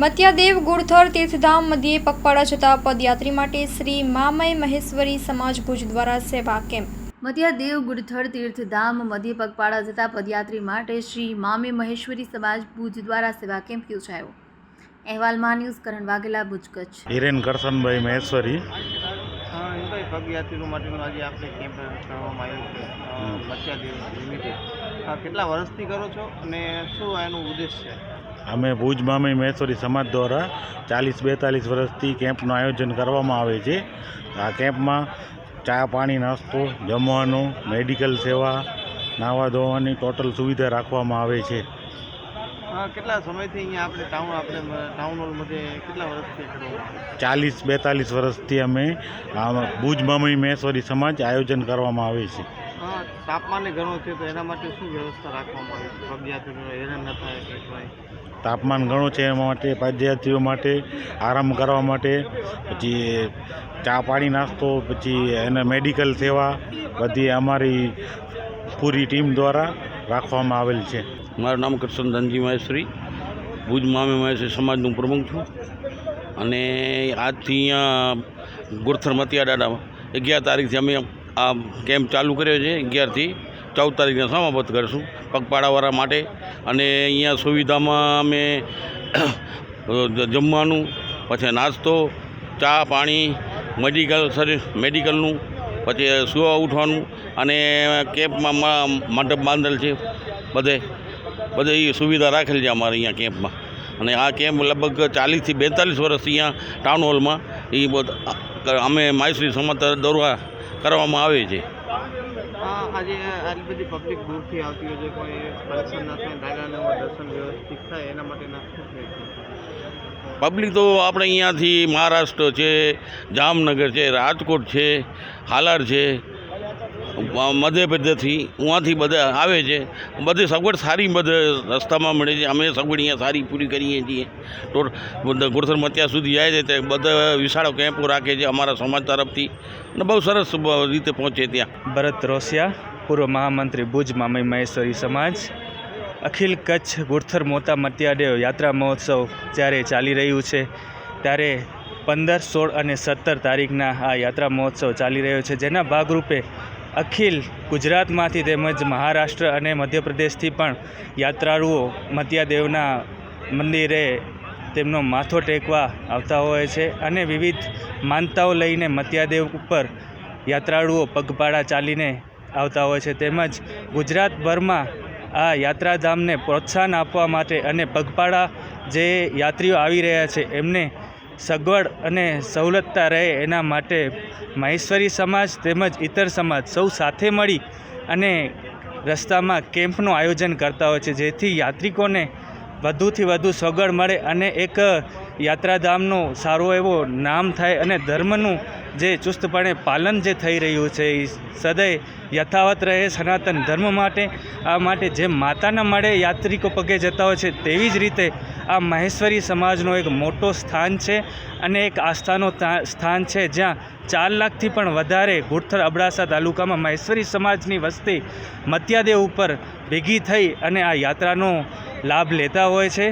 મત્યાદેવ ગુડથર તીર્થધામ મધ્યે પગપાળા જતા પદયાત્રી માટે શ્રી મામય મહેશ્વરી સમાજ ભુજ દ્વારા સેવા કેમ્પ। મત્યાદેવ ગુડથર તીર્થધામ મધ્યે પગપાળા જતા પદયાત્રી માટે શ્રી મામય મહેશ્વરી સમાજ ભુજ દ્વારા સેવા કેમ્પ યોજાયો। અહેવાલમાં ન્યૂઝ કરણ વાઘેલા, ભુજ, કચ્છ। હિરેન કરશનભાઈ મહેશ્વરી પગયાત્રીઓ માટેનો આજે આપણે કેમ્પ કરવામાં આવ્યો છે મત્યાદેવ લિમિટેડ। કેટલા વર્ષથી કરો છો અને શું એનો ઉદ્દેશ છે? અમે ભુજ મામય મહેશ્વરી સમાજ દ્વારા 40-42 વર્ષથી કેમ્પનું આયોજન કરવામાં આવે છે। આ કેમ્પમાં ચા, પાણી, નાસ્તો, જમવાનું, મેડિકલ સેવા, નાહવા ધોવાની ટોટલ સુવિધા રાખવામાં આવે છે। કેટલા સમયથી અહીંયા આપણે ટાઉન હોલમાંથી કેટલા વર્ષથી કરો? 40-42 વર્ષથી અમે ભુજ મામય મહેશ્વરી સમાજ આયોજન કરવામાં આવે છે। તાપમાને ઘણું છે તો એના માટે શું વ્યવસ્થા રાખવામાં આવે છે? પગયાત્રીઓ હેરાન ન થાય કે કોઈ તાપમાન ઘણું છે એ માટે પદયાત્રીઓ માટે આરામ કરવા માટે, પછી ચા, પાણી, નાસ્તો, પછી એને મેડિકલ સેવા બધી અમારી પૂરી ટીમ દ્વારા રાખવામાં આવેલ છે। મારું નામ કરશન ધનજી મહેશ્વરી, ભુજ મામય મહેશ્વરી સમાજનું પ્રમુખ છું અને આજથી અહીંયા ગુડથર મતિયાદાડા 11 તારીખથી અમે આ કેમ્પ ચાલુ કર્યો છે। 11થી 14 તારીખને સમાપ્ત કરીશું પગપાળાવાળા માટે। અને અહીંયા સુવિધામાં અમે જમવાનું, પછી નાસ્તો, ચા, પાણી, મેડિકલનું, પછી સુવા ઉઠવાનું અને કેમ્પમાં મંડપ બાંધેલ છે। બધી સુવિધા રાખેલ છે અમારે અહીંયા કેમ્પમાં। અને આ કેમ્પ લગભગ 40થી 42 વર્ષ અહીંયા ટાઉન હોલમાં અમે મહેશ્વરી સમાજ દ્વારા કરવામાં આવે છે। આજે આટલી બધી પબ્લિક દૂરથી આવતી હોય છે, કોઈ પરેશાન ના થાય, દાદાના દર્શન વ્યવસ્થિત થાય એના માટેના શું છે? પબ્લિક તો આપણે અહીંયાથી મહારાષ્ટ્ર છે, જામનગર છે, રાજકોટ છે, હાલાર છે, મધ્યપ્રદેશથી ઉहाँથી બધા આવે છે। બધી સગવડ સારી બધે રસ્તામાં મળે છે। અમે સગવડ અહીંયા સારી પૂરી કરીએ છીએ। તો ગુડથર મત્યા સુધી જાય છે તે બધા વિશાળ કેમ્પો રાખે છે અમારા સમાજ તરફથી અને બહુ સરસ રીતે પહોંચે ત્યાં। ભરત રોસિયા, પૂર્વ મહામંત્રી, ભુજ મામય મહેશ્વરી સમાજ। અખિલ કચ્છ ગુડથર મોતા મત્યાદેવ યાત્રા મહોત્સવ જ્યારે ચાલી રહ્યું છે ત્યારે 15, 16 અને 17 તારીખના આ યાત્રા મહોત્સવ ચાલી રહ્યો છે, જેના ભાગરૂપે અખિલ ગુજરાતમાંથી તેમજ મહારાષ્ટ્ર અને મધ્યપ્રદેશથી પણ યાત્રાળુઓ મત્યાદેવના મંદિરે તેમનો માથો ટેકવા આવતા હોય છે અને વિવિધ માનતાઓ લઈને મત્યાદેવ ઉપર યાત્રાળુઓ પગપાળા ચાલીને આવતા હોય છે। તેમજ ગુજરાતભરમાં આ યાત્રાધામને પ્રોત્સાહન આપવા માટે અને પગપાળા જે યાત્રીઓ આવી રહ્યા છે એમને સગવડ અને સવલતતા રહે એના માટે મહેશ્વરી સમાજ તેમજ ઇતર સમાજ સૌ સાથે મળી અને રસ્તામાં કેમ્પનું આયોજન કરતા હોય છે, જેથી યાત્રિકોને વધુથી વધુ સગવડ મળે અને એક યાત્રાધામનું સારો એવો નામ થાય અને ધર્મનું જે ચુસ્તપણે પાલન જે થઈ રહ્યું છે એ સદૈવ યથાવત રહે સનાતન ધર્મ માટે। આ માટે જેમ માતાના મળે યાત્રિકો પગે જતા હોય છે તેવી જ રીતે આ મહેશ્વરી સમાજનો એક મોટો સ્થાન છે અને એક આસ્થાનો સ્થાન છે, જ્યાં 4 લાખથી પણ વધારે ગુડથર અબડાસા તાલુકામાં મહેશ્વરી સમાજની વસ્તી મત્યાદેવ ઉપર ભેગી થઈ અને આ યાત્રાનો લાભ લેતા હોય છે।